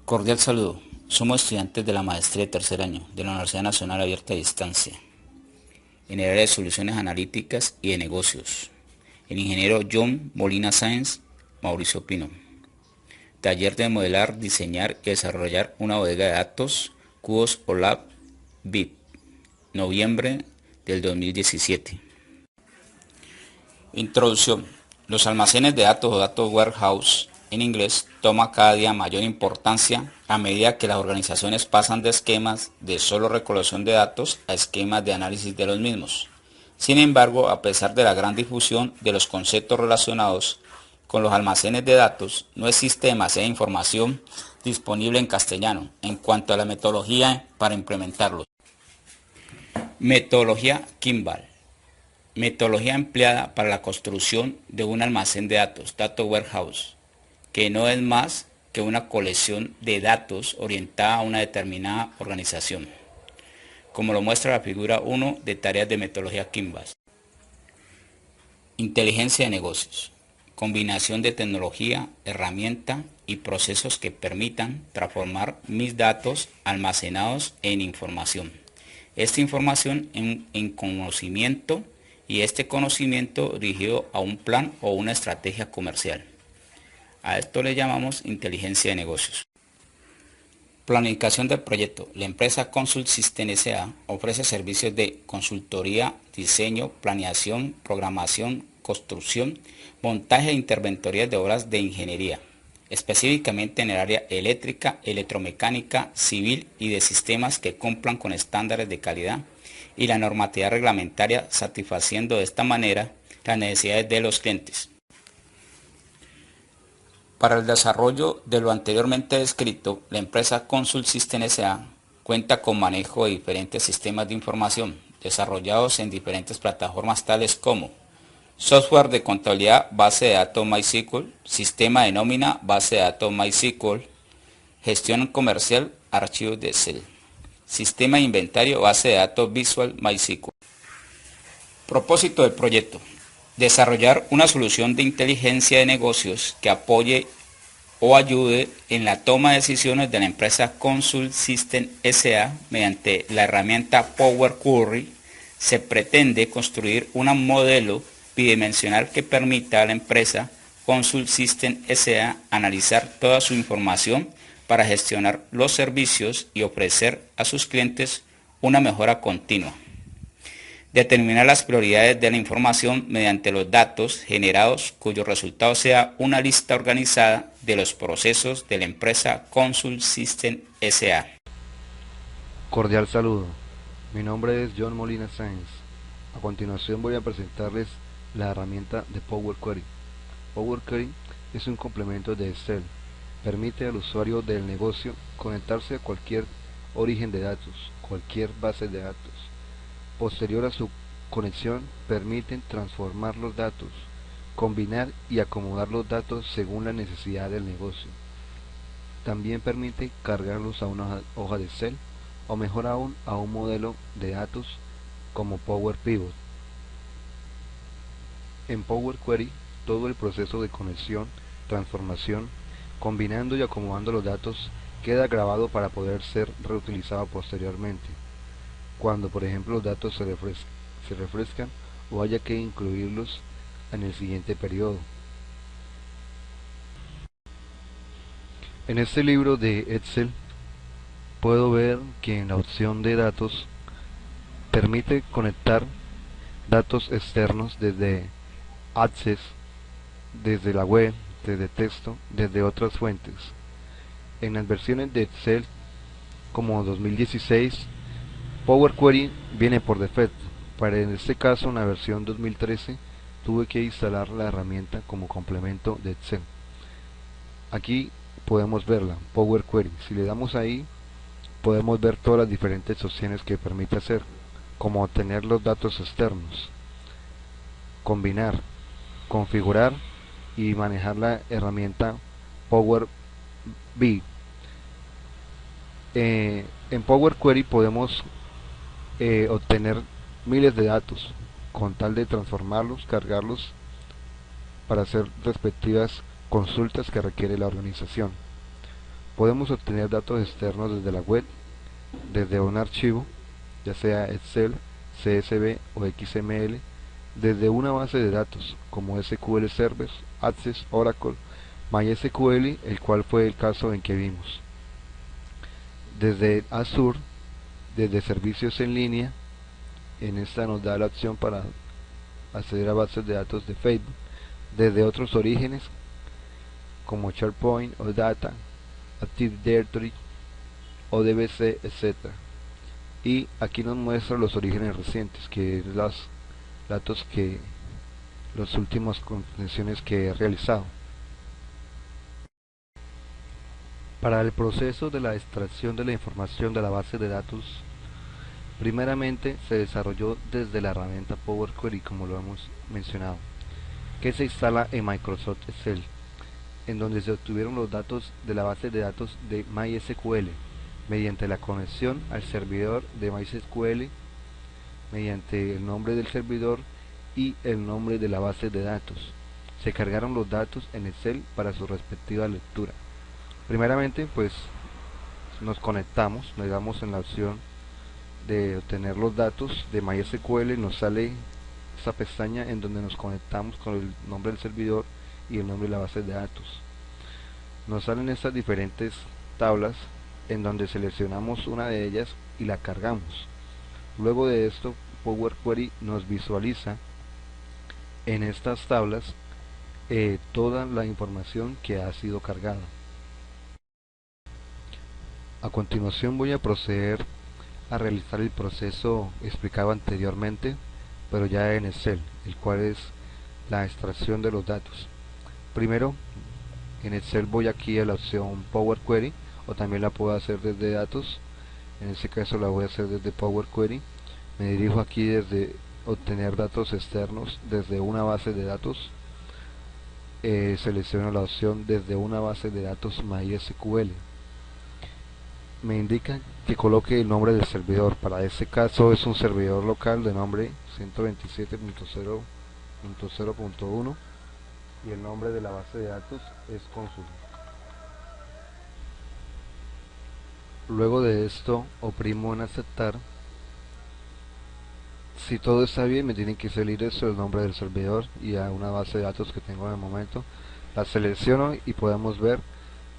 Cordial saludo. Somos estudiantes de la maestría de tercer año de la Universidad Nacional Abierta a Distancia, en el área de soluciones analíticas y de negocios. El ingeniero John Molina Sáenz, Mauricio Pino. Taller de modelar, diseñar y desarrollar una bodega de datos, Cubos OLAP VIP, noviembre del 2017. Introducción. Los almacenes de datos o datos warehouse en inglés toma cada día mayor importancia a medida que las organizaciones pasan de esquemas de solo recolección de datos a esquemas de análisis de los mismos. Sin embargo, a pesar de la gran difusión de los conceptos relacionados con los almacenes de datos, no existe demasiada información disponible en castellano en cuanto a la metodología para implementarlos. Metodología Kimball. Metodología empleada para la construcción de un almacén de datos, Data Warehouse, que no es más que una colección de datos orientada a una determinada organización, como lo muestra la figura 1 de tareas de metodología Kimball. Inteligencia de negocios. Combinación de tecnología, herramienta y procesos que permitan transformar mis datos almacenados en información. Esta información en conocimiento y este conocimiento dirigido a un plan o una estrategia comercial. A esto le llamamos inteligencia de negocios. Planificación del proyecto. La empresa Consult System S.A. ofrece servicios de consultoría, diseño, planeación, programación, construcción, montaje e interventoría de obras de ingeniería, específicamente en el área eléctrica, electromecánica, civil y de sistemas que cumplan con estándares de calidad y la normatividad reglamentaria, satisfaciendo de esta manera las necesidades de los clientes. Para el desarrollo de lo anteriormente descrito, la empresa Consult System S.A. cuenta con manejo de diferentes sistemas de información desarrollados en diferentes plataformas tales como software de contabilidad, base de datos MySQL, sistema de nómina, base de datos MySQL, gestión comercial, archivos de Excel, sistema de inventario, base de datos Visual MySQL. Propósito del proyecto: desarrollar una solución de inteligencia de negocios que apoye o ayude en la toma de decisiones de la empresa Consult System S.A. mediante la herramienta Power Query. Se pretende construir un modelo bidimensional que permita a la empresa Consult System S.A. analizar toda su información para gestionar los servicios y ofrecer a sus clientes una mejora continua. Determinar las prioridades de la información mediante los datos generados, cuyo resultado sea una lista organizada de los procesos de la empresa Consult System S.A. Cordial saludo. Mi nombre es John Molina Sáenz. A continuación voy a presentarles la herramienta de Power Query. Power Query es un complemento de Excel. Permite al usuario del negocio conectarse a cualquier origen de datos, cualquier base de datos. Posterior a su conexión, permiten transformar los datos, combinar y acomodar los datos según la necesidad del negocio. También permite cargarlos a una hoja de Excel o mejor aún a un modelo de datos como Power Pivot. En Power Query, todo el proceso de conexión, transformación, combinando y acomodando los datos queda grabado para poder ser reutilizado posteriormente, cuando por ejemplo los datos se refrescan o haya que incluirlos en el siguiente periodo. En este libro de Excel puedo ver que en la opción de datos permite conectar datos externos desde Access, desde la web, desde texto, desde otras fuentes. En las versiones de Excel como 2016, Power Query viene por defecto. Para en este caso, en la versión 2013, tuve que instalar la herramienta como complemento de Excel. Aquí podemos verla, Power Query. Si le damos ahí, podemos ver todas las diferentes opciones que permite hacer, como obtener los datos externos, combinar, configurar y manejar la herramienta Power BI. En Power Query podemos obtener miles de datos con tal de transformarlos, cargarlos para hacer respectivas consultas que requiere la organización. Podemos obtener datos externos desde la web, desde un archivo, ya sea Excel, CSV o XML, desde una base de datos como SQL Server, Access, Oracle, MySQL, el cual fue el caso en que vimos, desde Azure, desde servicios en línea. En esta nos da la opción para acceder a bases de datos de Facebook, desde otros orígenes como SharePoint o Data, Active Directory o DBC, etc. Y aquí nos muestra los orígenes recientes, que es los datos que las últimas conexiones que he realizado. Para el proceso de la extracción de la información de la base de datos, primeramente se desarrolló desde la herramienta Power Query, como lo hemos mencionado, que se instala en Microsoft Excel, en donde se obtuvieron los datos de la base de datos de MySQL mediante la conexión al servidor de MySQL, mediante el nombre del servidor y el nombre de la base de datos. Se cargaron los datos en Excel para su respectiva lectura. Primeramente, pues nos conectamos, le damos en la opción de obtener los datos de MySQL, nos sale esta pestaña en donde nos conectamos con el nombre del servidor y el nombre de la base de datos. Nos salen estas diferentes tablas en donde seleccionamos una de ellas y la cargamos. Luego de esto, Power Query nos visualiza en estas tablas toda la información que ha sido cargada. A continuación voy a proceder a realizar el proceso explicado anteriormente, pero ya en Excel, el cual es la extracción de los datos. Primero, en Excel voy aquí a la opción Power Query, o también la puedo hacer desde datos. En este caso la voy a hacer desde Power Query. Me dirijo aquí desde obtener datos externos desde una base de datos. Selecciono la opción desde una base de datos MySQL. Me indica que coloque el nombre del servidor. Para este caso es un servidor local de nombre 127.0.0.1 y el nombre de la base de datos es Consul. Luego de esto oprimo en aceptar. Si todo está bien, me tiene que salir eso, el nombre del servidor y a una base de datos que tengo en el momento. La selecciono y podemos ver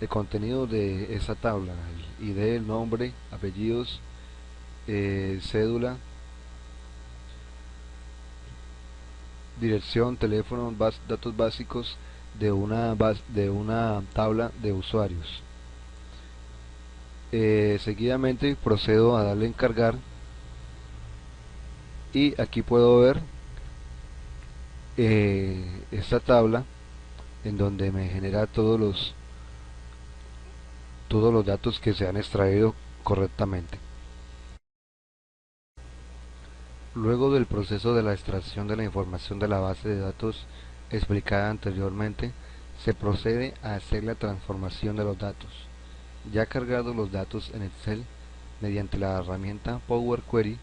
el contenido de esa tabla: el ID, el nombre, apellidos, cédula, dirección, teléfono, datos básicos de una tabla de usuarios. Seguidamente procedo a darle en cargar y aquí puedo ver esta tabla en donde me genera todos los datos que se han extraído correctamente. Luego del proceso de la extracción de la información de la base de datos explicada anteriormente, se procede a hacer la transformación de los datos. Ya cargados los datos en Excel, mediante la herramienta Power Query,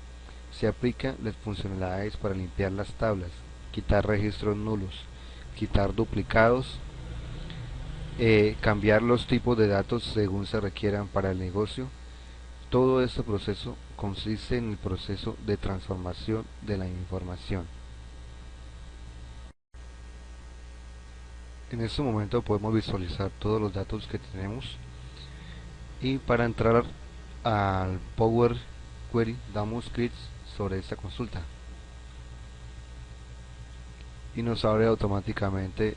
se aplican las funcionalidades para limpiar las tablas, quitar registros nulos, quitar duplicados, cambiar los tipos de datos según se requieran para el negocio. Todo este proceso consiste en el proceso de transformación de la información. En este momento podemos visualizar todos los datos que tenemos, y para entrar al Power Query damos clic sobre esta consulta y nos abre automáticamente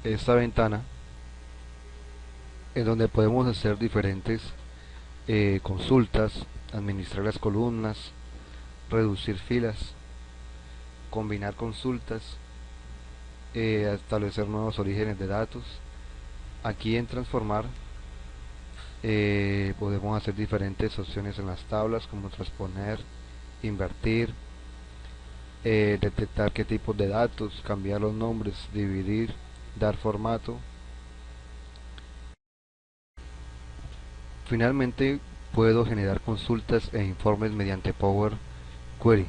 esta ventana en donde podemos hacer diferentes consultas, administrar las columnas, reducir filas, combinar consultas, establecer nuevos orígenes de datos. Aquí en transformar podemos hacer diferentes opciones en las tablas, como transponer, invertir, detectar qué tipos de datos, cambiar los nombres, dividir, dar formato. Finalmente puedo generar consultas e informes mediante Power Query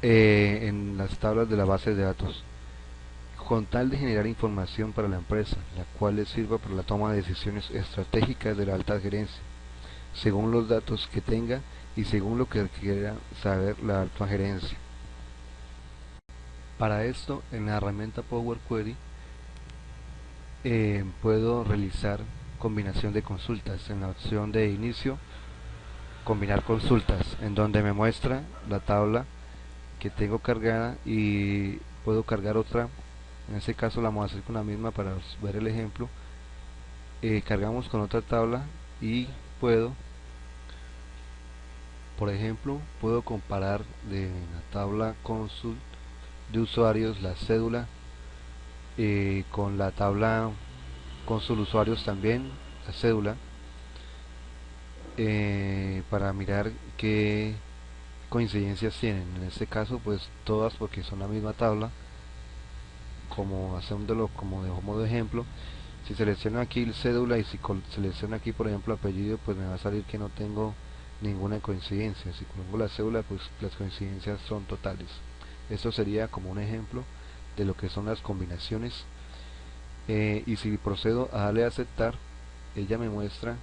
en las tablas de la base de datos. con tal de generar información para la empresa, la cual les sirva para la toma de decisiones estratégicas de la alta gerencia, según los datos que tenga y según lo que quiera saber la alta gerencia. Para esto, en la herramienta Power Query, puedo realizar combinación de consultas. En la opción de inicio, combinar consultas, en donde me muestra la tabla que tengo cargada y puedo cargar otra. En este caso la vamos a hacer con la misma para ver el ejemplo. Cargamos con otra tabla y puedo, por ejemplo, puedo comparar de la tabla consult de usuarios la cédula con la tabla consult usuarios también la cédula, para mirar qué coincidencias tienen. En este caso pues todas, porque son la misma tabla, como haciéndolo como de modo de ejemplo. Si selecciono aquí el cédula y si selecciono aquí por ejemplo apellido, pues me va a salir que no tengo ninguna coincidencia. Si pongo la cédula, pues las coincidencias son totales. Esto sería como un ejemplo de lo que son las combinaciones. Y si procedo a darle a aceptar, ella me muestra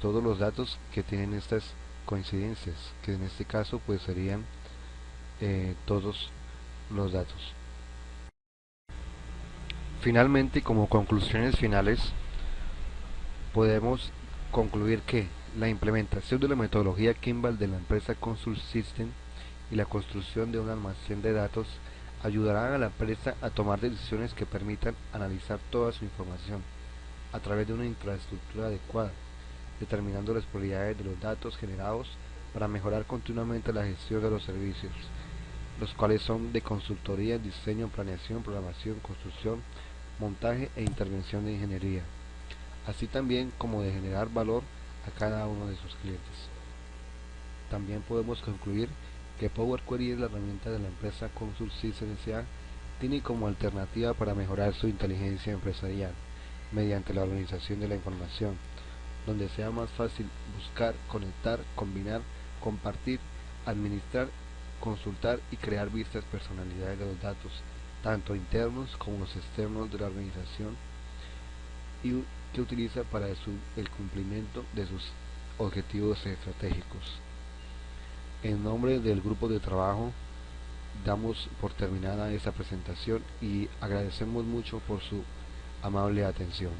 todos los datos que tienen estas coincidencias, que en este caso pues serían todos los datos. Finalmente, como conclusiones finales, podemos concluir que la implementación de la metodología Kimball de la empresa Consult System y la construcción de un almacén de datos ayudarán a la empresa a tomar decisiones que permitan analizar toda su información a través de una infraestructura adecuada, determinando las prioridades de los datos generados para mejorar continuamente la gestión de los servicios, los cuales son de consultoría, diseño, planeación, programación, construcción, montaje e intervención de ingeniería, así también como de generar valor a cada uno de sus clientes. También podemos concluir que Power Query es la herramienta de la empresa Consult System S.A. tiene como alternativa para mejorar su inteligencia empresarial mediante la organización de la información, donde sea más fácil buscar, conectar, combinar, compartir, administrar, consultar y crear vistas personalidades de los datos, tanto internos como los externos de la organización, y que utiliza para el cumplimiento de sus objetivos estratégicos. En nombre del grupo de trabajo damos por terminada esta presentación y agradecemos mucho por su amable atención.